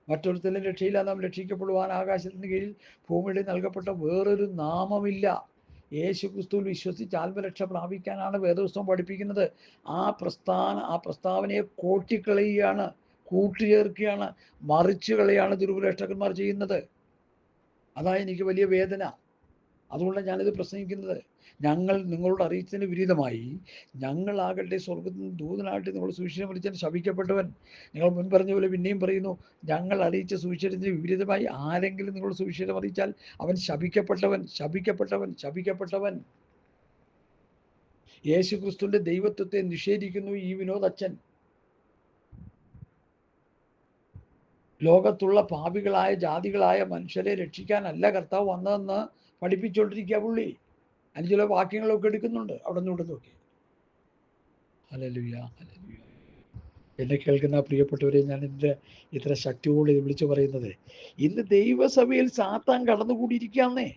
മറ്റൊരുത്തരും രക്ഷയില്ല. നാം രക്ഷിക്കപ്പെടുവാൻ ആകാശത്തിന് കീഴിൽ ഭൂമിയുടെ നൽകപ്പെട്ട വേറൊരു നാമമില്ല. യേശു ക്രിസ്തുവിൽ വിശ്വസിച്ച് ആത്മരക്ഷ പ്രാപിക്കാനാണ് വേദപുസ്തകം പഠിപ്പിക്കുന്നത്. ആ പ്രസ്താവനയെ കോട്ടിക്കളയുകയാണ്, കൂട്ടിച്ചേർക്കുകയാണ്, മറിച്ചു കളയാണ് ദുരുപദേഷ്ടകന്മാർ ചെയ്യുന്നത്. അതാണ് എനിക്ക് വലിയ വേദന. അതുകൊണ്ടാണ് ഞാനിത് പ്രസംഗിക്കുന്നത്. ഞങ്ങൾ നിങ്ങളോട് അറിയിച്ചതിന് വിരുദ്ധമായി ഞങ്ങളാകട്ടെ സ്വർഗ്ഗത്തിൽ നിന്ന് ദൂതനായിട്ട് നിങ്ങൾ സുവിശേഷം അറിയിച്ചാൽ ശപിക്കപ്പെട്ടവൻ. നിങ്ങൾ മുൻ പറഞ്ഞ പോലെ പിന്നെയും പറയുന്നു, ഞങ്ങൾ അറിയിച്ച സുവിശേഷത്തിന് വിപരീതമായി ആരെങ്കിലും നിങ്ങൾ സുവിശേഷം അറിയിച്ചാൽ അവൻ ശപിക്കപ്പെട്ടവൻ, ശപിക്കപ്പെട്ടവൻ, ശപിക്കപ്പെട്ടവൻ. യേശു ക്രിസ്തുവിന്റെ ദൈവത്വത്തെ നിഷേധിക്കുന്നു ഈ വിനോദ് അച്ഛൻ. ലോകത്തുള്ള പാപികളായ ജാതികളായ മനുഷ്യരെ രക്ഷിക്കാനല്ല കർത്താവ് വന്നതെന്ന് പഠിപ്പിച്ചുകൊണ്ടിരിക്കുക പുള്ളി. അതിന് ചില വാക്യങ്ങളൊക്കെ എടുക്കുന്നുണ്ട് അവിടെ നിന്ന് ഇവിടെ നോക്കി. Hallelujah, hallelujah. എന്നെ കേൾക്കുന്ന പ്രിയപ്പെട്ടവരെ, ഞാൻ എൻ്റെ ഇത്ര ശക്തിയോടെ വിളിച്ചു പറയുന്നത്, ഇന്ന് ദൈവസഭയിൽ സാത്താൻ കടന്നുകൂടിയിരിക്കുകയാന്നേ.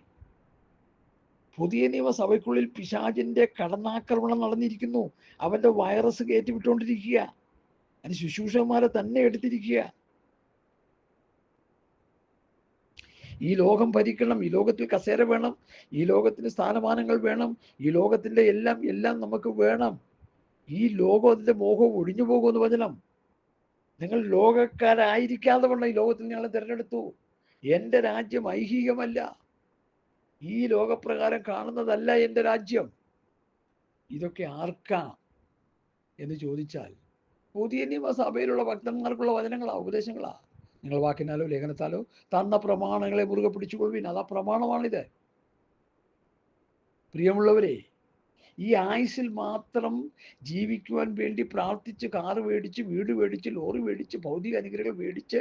പുതിയ നിയമസഭയ്ക്കുള്ളിൽ പിശാചിന്റെ കടന്നാക്രമണം നടന്നിരിക്കുന്നു. അവന്റെ വൈറസ് കയറ്റിവിട്ടുകൊണ്ടിരിക്കുക. അതിന് ശുശ്രൂഷന്മാരെ തന്നെ എടുത്തിരിക്കുക. ഈ ലോകം ഭരിക്കണം, ഈ ലോകത്തിൽ കസേര വേണം, ഈ ലോകത്തിന് സ്ഥാനമാനങ്ങൾ വേണം, ഈ ലോകത്തിൻ്റെ എല്ലാം നമുക്ക് വേണം. ഈ ലോകത്തിൻ്റെ മോഹം ഒഴിഞ്ഞു പോകുമെന്ന് വചനം. നിങ്ങൾ ലോകക്കാരായിരിക്കാതെ വണ്ണം ഈ ലോകത്തിൽ ഞങ്ങളെ തിരഞ്ഞെടുത്തു. എൻ്റെ രാജ്യം ഐഹികമല്ല, ഈ ലോകപ്രകാരം കാണുന്നതല്ല എൻ്റെ രാജ്യം. ഇതൊക്കെ ആർക്കാ എന്ന് ചോദിച്ചാൽ പുതിയ നിയമസഭയിലുള്ള ഭക്തന്മാർക്കുള്ള വചനങ്ങളാ, ഉപദേശങ്ങളാ. നിങ്ങൾ വാക്കിനാലോ ലേഖനത്താലോ തന്ന പ്രമാണങ്ങളെ മുറുകെ പിടിച്ചുകൊള്ളുവിൻ. അതാ പ്രമാണമാണിത്. പ്രിയമുള്ളവരെ, ഈ ആയുസിൽ മാത്രം ജീവിക്കുവാൻ വേണ്ടി പ്രാർത്ഥിച്ച് കാറ് മേടിച്ച്, വീട് മേടിച്ച്, ലോറി മേടിച്ച്, ഭൗതിക അനുഗ്രഹങ്ങൾ മേടിച്ച്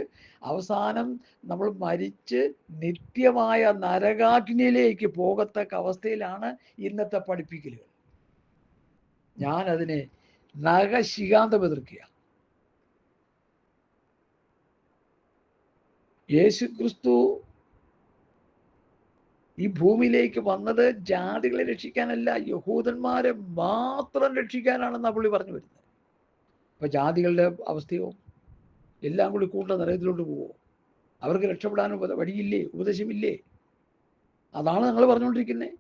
അവസാനം നമ്മൾ മരിച്ച് നിത്യമായ നരകാഗ്നിയിലേക്ക് പോകത്തക്ക അവസ്ഥയിലാണ് ഇന്നത്തെ പഠിപ്പിക്കലുകൾ. ഞാനതിനെ നഖശികാന്തം എതിർക്കുക. യേശു ക്രിസ്തു ഈ ഭൂമിയിലേക്ക് വന്നത് ജാതികളെ രക്ഷിക്കാനല്ല, യഹൂദന്മാരെ മാത്രം രക്ഷിക്കാനാണെന്നാണ് പുള്ളി പറഞ്ഞു വരുന്നത്. അപ്പൊ ജാതികളുടെ അവസ്ഥയോ എല്ലാം കൂടി കൂട്ട നരകത്തിലോട്ട് പോവോ? അവർക്ക് രക്ഷപ്പെടാനും വഴിയില്ലേ? ഉപദേശമില്ലേ? അതാണ് ഞങ്ങൾ പറഞ്ഞുകൊണ്ടിരിക്കുന്നത്.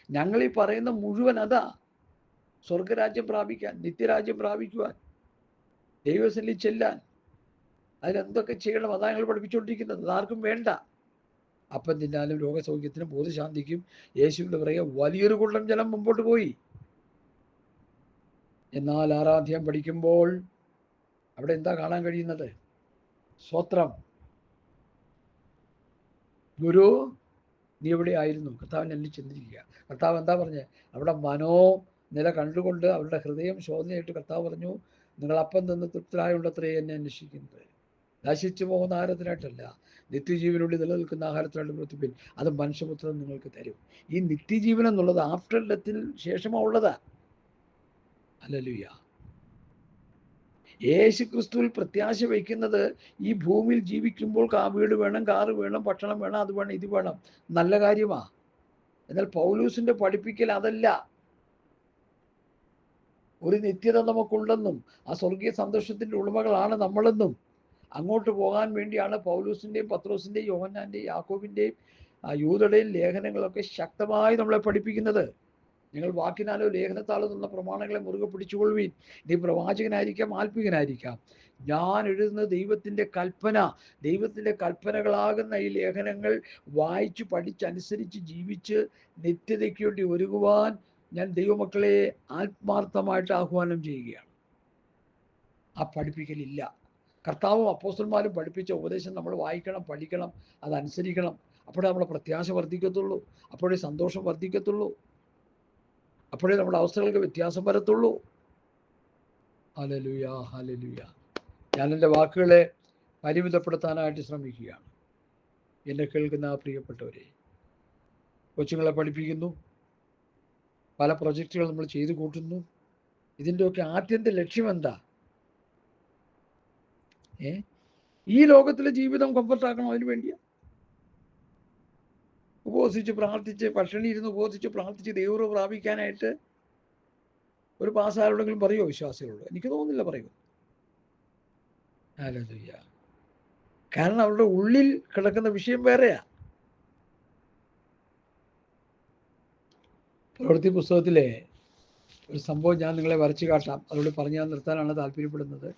ഞങ്ങൾ ഈ പറയുന്ന മുഴുവൻ അതാ. സ്വർഗരാജ്യം പ്രാപിക്കാൻ, നിത്യരാജ്യം പ്രാപിക്കുവാൻ, ദൈവസന്നിധി ചെല്ലാൻ, അതിനെന്തൊക്കെ ചെയ്യണം അതാ ഞങ്ങൾ പഠിപ്പിച്ചുകൊണ്ടിരിക്കുന്നത്. അതാർക്കും വേണ്ട. അപ്പം തിന്നാലും രോഗസൗഖ്യത്തിനും ബോധശാന്തിക്കും യേശുവിൻ്റെ പിറകെ വലിയൊരു കുള്ളം ജനം മുമ്പോട്ട് പോയി. എന്നാൽ 6-ാം അധ്യായം പഠിക്കുമ്പോൾ അവിടെ എന്താ കാണാൻ കഴിയുന്നത്? സ്തോത്രം. ഗുരു, നീ എവിടെ ആയിരുന്നു? കർത്താവിനെ എന്നെ ചിന്തിക്കുക. കർത്താവ് എന്താ പറഞ്ഞത്? അവിടെ മനോനില കണ്ടുകൊണ്ട് അവരുടെ ഹൃദയം ശോധനയായിട്ട് കർത്താവ് പറഞ്ഞു, നിങ്ങൾ അപ്പം നിന്ന് തൃപ്തരായുള്ളത്രേ എന്നെ അന്വേഷിക്കുന്നത്. നശിച്ചു പോകുന്ന ആഹാരത്തിനായിട്ടല്ല, നിത്യജീവനുള്ളിൽ നിലനിൽക്കുന്ന ആഹാരത്തിനായിട്ട് പ്രവർത്തിപ്പിൻ, അത് മനുഷ്യപുത്രൻ നിങ്ങൾക്ക് തരും. ഈ നിത്യജീവൻ എന്നുള്ളത് ആഫ്റ്റർ ഡെത്തിന് ശേഷമാണ് ഉള്ളതാ. ഹല്ലേലൂയ. യേശു ക്രിസ്തുവിൽ പ്രത്യാശ വയ്ക്കുന്നത് ഈ ഭൂമിയിൽ ജീവിക്കുമ്പോൾ വീട് വേണം, കാറ് വേണം, ഭക്ഷണം വേണം, അത് വേണം, ഇത് വേണം, നല്ല കാര്യമാ. എന്നാൽ പൗലൂസിന്റെ പഠിപ്പിക്കൽ അതല്ല. ഒരു നിത്യത നമുക്കുണ്ടെന്നും ആ സ്വർഗീയ സന്തോഷത്തിന്റെ ഉടമകളാണ് നമ്മളെന്നും അങ്ങോട്ട് പോകാൻ വേണ്ടിയാണ് പൗലൂസിന്റെയും പത്രോസിന്റെയും യോഹന്നാന്റെയും യാക്കോബിന്റെയും യൂദയുടെയും ലേഖനങ്ങളൊക്കെ ശക്തമായി നമ്മളെ പഠിപ്പിക്കുന്നത്. നിങ്ങൾ വാക്കിനാലോ ലേഖനത്താലോ എന്നുള്ള പ്രമാണങ്ങളെ മുറുകെ പിടിച്ചുകൊള്ളുവീൻ. നീ പ്രവാചകനായിരിക്കാം, ആത്മീകനായിരിക്കാം. ഞാൻ എഴുതുന്ന ദൈവത്തിൻ്റെ കൽപ്പന, ദൈവത്തിൻ്റെ കൽപ്പനകളാകുന്ന ഈ ലേഖനങ്ങൾ വായിച്ച് പഠിച്ചനുസരിച്ച് ജീവിച്ച് നിത്യതയ്ക്ക് വേണ്ടി ഒരുങ്ങുവാൻ ഞാൻ ദൈവമക്കളെ ആത്മാർത്ഥമായിട്ട് ആഹ്വാനം ചെയ്യുകയാണ്. ആ പഠിപ്പിക്കലില്ല. കർത്താവും അപ്പോസ്തലന്മാരും പഠിപ്പിച്ച ഉപദേശം നമ്മൾ വായിക്കണം, പഠിക്കണം, അതനുസരിക്കണം. അപ്പോഴേ നമ്മളെ പ്രത്യാശ വർദ്ധിക്കത്തുള്ളൂ, അപ്പോഴേ സന്തോഷം വർദ്ധിക്കത്തുള്ളൂ, അപ്പോഴേ നമ്മുടെ അവസ്ഥകൾക്ക് വ്യത്യാസം വരത്തുള്ളൂ. Hallelujah, hallelujah. ഞാൻ എൻ്റെ വാക്കുകളെ പരിമിതപ്പെടുത്താനായിട്ട് ശ്രമിക്കുകയാണ്. എന്നെ കേൾക്കുന്ന പ്രിയപ്പെട്ടവരെ, കൊച്ചുങ്ങളെ പഠിപ്പിക്കുന്നു, പല പ്രൊജക്റ്റുകൾ നമ്മൾ ചെയ്തു കൂട്ടുന്നു. ഇതിൻ്റെയൊക്കെ ആദ്യത്തെ ലക്ഷ്യം എന്താ? ഈ ലോകത്തിലെ ജീവിതം കംഫർട്ടാക്കണം. അതിന് വേണ്ടിയാ ഉപവസിച്ച് പ്രാർത്ഥിച്ച്, പട്ടിണി ഇരുന്ന് ഉപവസിച്ച് പ്രാർത്ഥിച്ച് ദൈവം പ്രാപിക്കാനായിട്ട് ഒരു പാസ്സാരോടെങ്കിലും പറയുമോ വിശ്വാസികളോട്? എനിക്ക് തോന്നുന്നില്ല പറയുമോ. ഹല്ലേലൂയ. കാരണം അവരുടെ ഉള്ളിൽ കിടക്കുന്ന വിഷയം വേറെയാ. പ്രവൃത്തി പുസ്തകത്തിലെ ഒരു സംഭവം ഞാൻ നിങ്ങളെ വരച്ചു കാട്ടാം. അതോട് പറഞ്ഞ് ഞാൻ നിർത്താനാണ് താല്പര്യപ്പെടുന്നത്.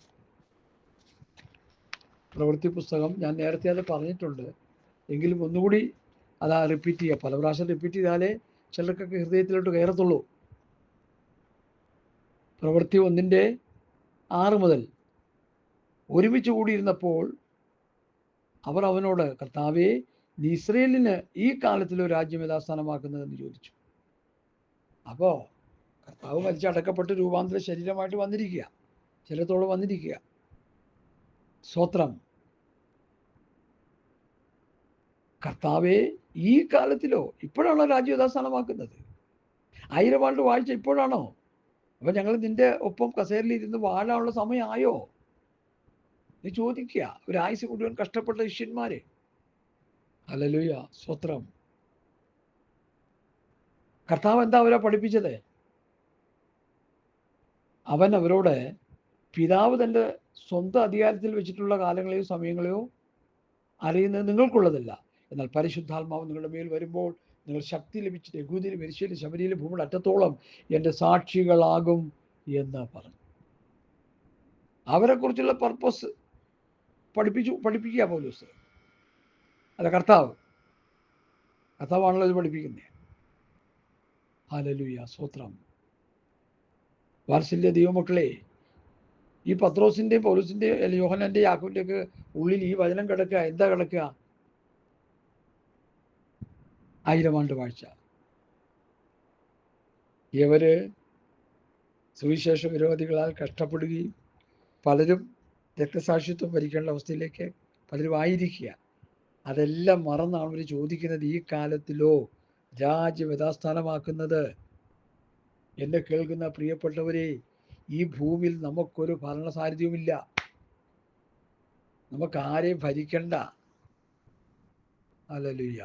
പ്രവൃത്തി പുസ്തകം ഞാൻ നേരത്തെ അത് പറഞ്ഞിട്ടുണ്ട്, എങ്കിലും ഒന്നുകൂടി അത് റിപ്പീറ്റ് ചെയ്യുക. പല പ്രാവശ്യം റിപ്പീറ്റ് ചെയ്താലേ ചിലർക്കൊക്കെ ഹൃദയത്തിലോട്ട് കയറത്തുള്ളൂ. പ്രവൃത്തി 1:6 മുതൽ ഒരുമിച്ച് കൂടിയിരുന്നപ്പോൾ അവർ അവനോട്, കർത്താവേ, നീ ഇസ്രയേലിന് ഈ കാലത്തിലൊരു രാജ്യം യഥാസ്ഥാനമാക്കുന്നതെന്ന് ചോദിച്ചു. അപ്പോൾ കർത്താവ് മരിച്ചടക്കപ്പെട്ട് രൂപാന്തര ശരീരമായിട്ട് വന്നിരിക്കുക, ശരീരത്തോടെ വന്നിരിക്കുക. സ്തോത്രം. കർത്താവേ, ഈ കാലത്തിലോ? ഇപ്പോഴാണോ രാജ്യം യഥാസ്ഥാനമാക്കുന്നത്? 1000 ആണ്ട് വാഴ്ച ഇപ്പോഴാണോ? അപ്പം ഞങ്ങൾ നിന്റെ ഒപ്പം കസേരയിൽ ഇരുന്ന് വാഴാനുള്ള സമയമായോ? നീ ചോദിക്കുക. ഒരു ആയുസ് മുഴുവൻ കഷ്ടപ്പെട്ട ശിഷ്യന്മാരെ. ഹല്ലേലൂയ, സ്തോത്രം. കർത്താവ് എന്താ അവരെ പഠിപ്പിച്ചത്? അവൻ അവരോട്, പിതാവ് തൻ്റെ സ്വന്തം അധികാരത്തിൽ വെച്ചിട്ടുള്ള കാലങ്ങളെയോ സമയങ്ങളെയോ അറിയുന്നത് നിങ്ങൾക്കുള്ളതല്ല, എന്നാൽ പരിശുദ്ധാത്മാവ് നിങ്ങളുടെ മേൽ വരുമ്പോൾ നിങ്ങൾ ശക്തി ലഭിച്ചിട്ട് യഹൂദയിലും യെരൂശലേമിലും ശമര്യയിലും ഭൂമിയുടെ അറ്റത്തോളം എൻ്റെ സാക്ഷികളാകും എന്ന് പറഞ്ഞു. അവരെക്കുറിച്ചുള്ള പർപ്പസ് പഠിപ്പിക്കുക പൗലോസ്. അല്ല, കർത്താവാണല്ലോ ഇത് പഠിപ്പിക്കുന്നത്. ഹല്ലേലൂയ, സ്തോത്രം. വാത്സല്യ ദൈവമക്കളെ, ഈ പത്രോസിൻ്റെയും പൗലോസിൻ്റെയും യോഹന്നാൻ്റെയും യാക്കോബിൻ്റെയൊക്കെ ഉള്ളിൽ ഈ വചനം കിടക്കുക. എന്താ കിടക്കുക? 1000 ആണ്ട് വാഴ്ച. ഇവര് സുവിശേഷ വിരോധികളാൽ കഷ്ടപ്പെടുകയും പലരും രക്തസാക്ഷിത്വം ഭരിക്കേണ്ട അവസ്ഥയിലേക്ക് പലരും ആയിരിക്കുക. അതെല്ലാം മറന്നാണ് അവർ ചോദിക്കുന്നത്, ഈ കാലത്തിലോ രാജ്യം യഥാസ്ഥാനമാക്കുന്നത്? എന്നെ കേൾക്കുന്ന പ്രിയപ്പെട്ടവരെ, ഈ ഭൂമിയിൽ നമുക്കൊരു ഭരണസാരഥ്യവുമില്ല. നമുക്ക് ആരെയും ഭരിക്കണ്ട. ഹല്ലേലൂയ.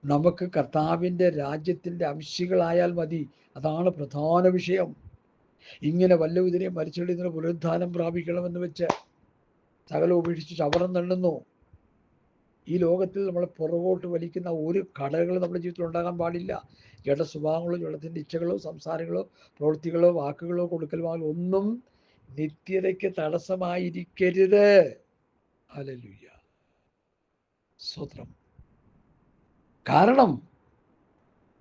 നമുക്ക് കർത്താവിൻ്റെ രാജ്യത്തിൻ്റെ അംശികളായാൽ മതി. അതാണ് പ്രധാന വിഷയം. ഇങ്ങനെ വല്ലവിധനെയും മരിച്ചെഴുന്നേറ്റ് പുനരുദ്ധാനം പ്രാപിക്കണമെന്ന് വെച്ച് സകല ഉപേക്ഷിച്ച് ശവനം തള്ളുന്നു. ഈ ലോകത്തിൽ നമ്മളെ പുറകോട്ട് വലിക്കുന്ന ഒരു ഘടകങ്ങളും നമ്മുടെ ജീവിതത്തിൽ ഉണ്ടാകാൻ പാടില്ല. ജഡ സ്വഭാവങ്ങളോ ജഡത്തിൻ്റെ ഇച്ഛകളോ സംസാരങ്ങളോ പ്രവൃത്തികളോ വാക്കുകളോ കൊടുക്കൽ വാങ്ങലോ ഒന്നും നിത്യതയ്ക്ക് തടസ്സമായിരിക്കരുത്. ഹല്ലേലൂയ, സ്തോത്രം. കാരണം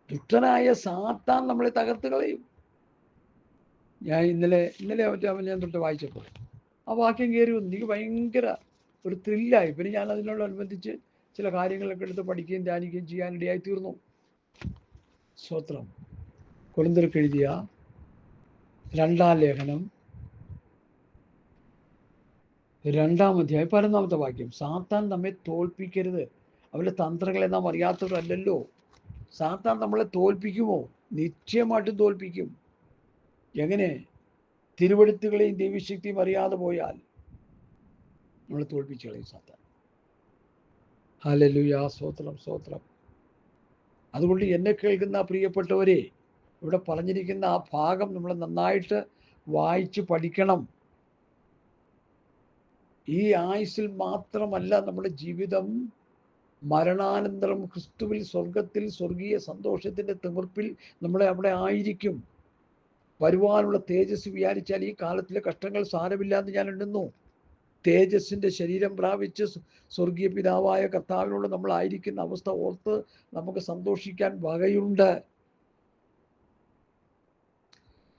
ദുഷ്ടനായ സാത്താൻ നമ്മളെ തകർത്ത് കളയും. ഞാൻ ഇന്നലെ ഞാൻ തൊട്ട് വായിച്ചപ്പോൾ ആ വാക്യം കയറി വന്നു. എനിക്ക് ഭയങ്കര ഒരു ത്രില്ലായി. പിന്നെ ഞാൻ അതിനോടനുബന്ധിച്ച് ചില കാര്യങ്ങളൊക്കെ എടുത്ത് പഠിക്കുകയും ധ്യാനിക്കുകയും ചെയ്യാനിടയായി തീർന്നു. സ്തോത്രം. കൊരിന്ത്യർക്ക് എഴുതിയ 2-ാം ലേഖനം 2-ാം അധ്യായം 11-ാമത്തെ വാക്യം. സാത്താൻ നമ്മെ തോൽപ്പിക്കരുത്. അവരുടെ തന്ത്രങ്ങളെ നാം അറിയാത്തവരല്ലല്ലോ. സാത്താൻ നമ്മളെ തോൽപ്പിക്കുമോ? നിശ്ചയമായിട്ടും തോൽപ്പിക്കും. എങ്ങനെ? തിരുവെഴുത്തുകളെയും ദൈവശക്തിയും അറിയാതെ പോയാൽ നമ്മളെ തോൽപ്പിച്ചു കളയും സാത്താൻ. ഹല്ലേലൂയ, സ്തോത്രം, സ്തോത്രം. അതുകൊണ്ട് എന്നെ കേൾക്കുന്ന പ്രിയപ്പെട്ടവരെ, ഇവിടെ പറഞ്ഞിരിക്കുന്ന ആ ഭാഗം നമ്മൾ നന്നായിട്ട് വായിച്ച് പഠിക്കണം. ഈ ആയുസ്സിൽ മാത്രമല്ല നമ്മുടെ ജീവിതം, മരണാനന്തരം ക്രിസ്തുവിൽ സ്വർഗത്തിൽ സ്വർഗീയ സന്തോഷത്തിൻ്റെ തിമിർപ്പിൽ നമ്മളെ അവിടെ ആയിരിക്കും. വരുവാനുള്ള തേജസ് വിചാരിച്ചാൽ ഈ കാലത്തിലെ കഷ്ടങ്ങൾ സാരമില്ലാന്ന് ഞാൻ എണ്ണുന്നു. തേജസ്സിൻ്റെ ശരീരം പ്രാപിച്ച് സ്വർഗീയ പിതാവായ കർത്താവിനോട് നമ്മളായിരിക്കുന്ന അവസ്ഥ ഓർത്ത് നമുക്ക് സന്തോഷിക്കാൻ വകയുണ്ട്.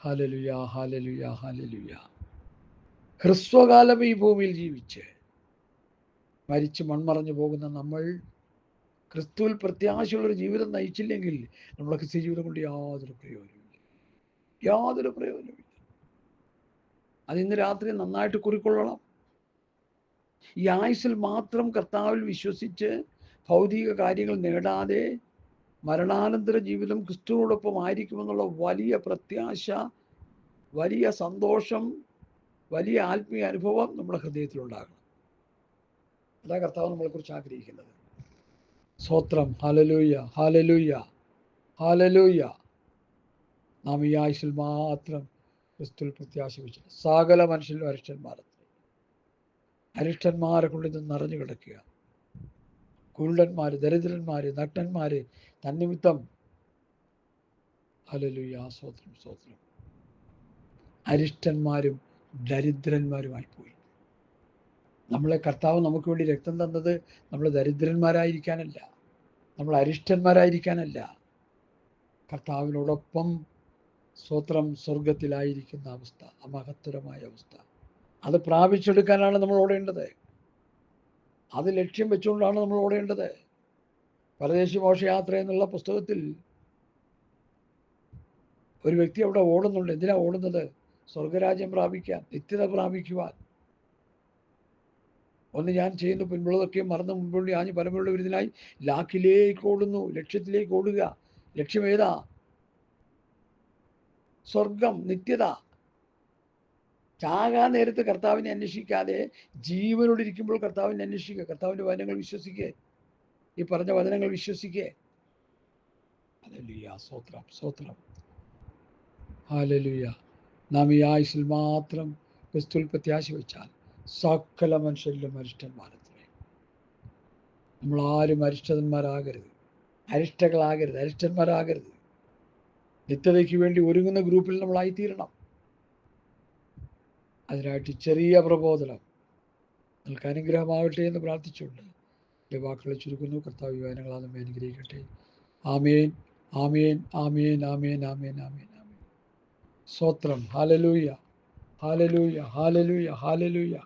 ഹല്ലേലൂയ, ഹല്ലേലൂയ, ഹല്ലേലൂയ. ഹ്രസ്വകാലം ഈ ഭൂമിയിൽ ജീവിച്ച് മരിച്ച് മൺമറഞ്ഞു പോകുന്ന നമ്മൾ ക്രിസ്തുവിൽ പ്രത്യാശയുള്ളൊരു ജീവിതം നയിച്ചില്ലെങ്കിൽ നമ്മുടെ ക്രിസ്ത്യ ജീവിതം കൊണ്ട് യാതൊരു പ്രയോജനമില്ല. യാതൊരു പ്രയോജനമില്ല. അതിന്ന് രാത്രി നന്നായിട്ട് കുറിക്കൊള്ളണം. ഈ ആയുസ്സിൽ മാത്രം കർത്താവിൽ വിശ്വസിച്ച് ഭൗതിക കാര്യങ്ങൾ നേടാതെ മരണാനന്തര ജീവിതം ക്രിസ്തുവോടൊപ്പം ആയിരിക്കുമെന്നുള്ള വലിയ പ്രത്യാശ, വലിയ സന്തോഷം, വലിയ ആത്മീയ അനുഭവം നമ്മുടെ ഹൃദയത്തിലുണ്ടാകണം. അതാ കർത്താവ് നമ്മളെക്കുറിച്ച് ആഗ്രഹിക്കുന്നത്. സ്തോത്രം. ഹല്ലേലൂയ, ഹല്ലേലൂയ, ഹല്ലേലൂയ. നാം ഈ ആയുസ്സിൽ മാത്രം ക്രിസ്തുവിൽ പ്രത്യാശ വെച്ചു. സകല മനുഷ്യരിലും അരിഷ്ടന്മാരെ കൊണ്ട് ഇത് നിറഞ്ഞു കിടക്കുക. കുരുടന്മാര്, ദരിദ്രന്മാര്, നഗ്നന്മാര് തന്നിമിത്തം. ഹല്ലേലൂയ, സ്തോത്രം, സ്തോത്രം. അരിഷ്ടന്മാരും ദരിദ്രന്മാരുമായി പോയി. നമ്മളെ കർത്താവ് നമുക്ക് വേണ്ടി രക്തം തന്നത് നമ്മൾ ദരിദ്രന്മാരായിരിക്കാനല്ല, നമ്മൾ അരിഷ്ടന്മാരായിരിക്കാനല്ല, കർത്താവിനോടൊപ്പം സ്തോത്രം സ്വർഗത്തിലായിരിക്കുന്ന അവസ്ഥ, മഹത്തരമായ അവസ്ഥ, അത് പ്രാപിച്ചെടുക്കാനാണ് നമ്മൾ ഓടേണ്ടത്. അത് ലക്ഷ്യം വെച്ചുകൊണ്ടാണ് നമ്മൾ ഓടേണ്ടത്. പരദേശി മോക്ഷയാത്ര എന്നുള്ള പുസ്തകത്തിൽ ഒരു വ്യക്തി അവിടെ ഓടുന്നുണ്ട്. എന്തിനാ ഓടുന്നത്? സ്വർഗരാജ്യം പ്രാപിക്കാൻ, നിത്യത പ്രാപിക്കുവാൻ. ഒന്ന് ഞാൻ ചെയ്യുന്നു പിൻപുള്ളതൊക്കെ മറന്ന് മുൻപുള്ള ആഞ്ഞ് പരമുള്ള വിരുദ്ധനായി ലാക്കിലേക്ക് ഓടുന്നു. ലക്ഷ്യത്തിലേക്ക് ഓടുക. ലക്ഷ്യം ഏതാ? സ്വർഗം, നിത്യത. ചാകാൻ നേരത്ത് കർത്താവിനെ അന്വേഷിക്കാതെ ജീവനോടിരിക്കുമ്പോൾ കർത്താവിനെ അന്വേഷിക്കുക. കർത്താവിൻ്റെ വചനങ്ങൾ വിശ്വസിക്കുക. ഈ പറഞ്ഞ വചനങ്ങൾ വിശ്വസിക്കുക. ഹല്ലേലൂയ, സ്തോത്രം, സ്തോത്രം. ഹല്ലേലൂയ. നാം ഈ ആയുസ്സിൽ മാത്രം ക്രിസ്തുവിൽ പ്രത്യാശ വെച്ചാൽ സകല മനുഷ്യരിലും അരിഷ്ടന്മാരത്രേ. നമ്മളാരും അരിഷ്ടന്മാരാകരുത്, അരിഷ്ടകളാകരുത്, അരിഷ്ടന്മാരാകരുത്. നിത്യതയ്ക്ക് വേണ്ടി ഒരുങ്ങുന്ന ഗ്രൂപ്പിൽ നമ്മളായിത്തീരണം. അതിനായിട്ട് ചെറിയ പ്രബോധനം നിങ്ങൾക്ക് അനുഗ്രഹമാകട്ടെ എന്ന് പ്രാർത്ഥിച്ചുകൊണ്ട് എൻ്റെ വാക്കുകളെ ചുരുക്കുന്നു. കർത്താവ് വചനങ്ങളാൽ നമ്മെ അനുഗ്രഹിക്കട്ടെ. ആമേൻ, ആമേൻ, ആമേൻ, ആമേൻ, ആമേൻ, ആമേൻ, ആമേൻ. സ്തോത്രം. ഹല്ലേലൂയ, ഹല്ലേലൂയ, ഹല്ലേലൂയ, ഹല്ലേലൂയ.